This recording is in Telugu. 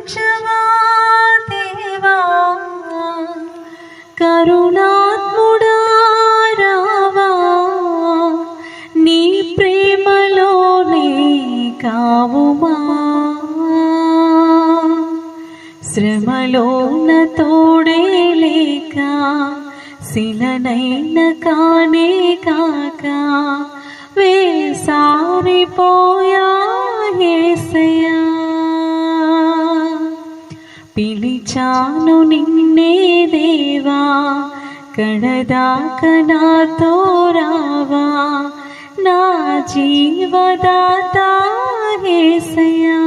కరుణించవా దేవా, కరుణాత్ముడా రావా, నీ ప్రేమలోనే కావుమా. శ్రమలోన తోడే లేక శిలనైన కానే కాక వేసారిపోయా యేసయ్యా. పిలిచాను నిన్నే దేవా, కడదాక నాతో రావా, నా జీవదాత యేసయ్యా.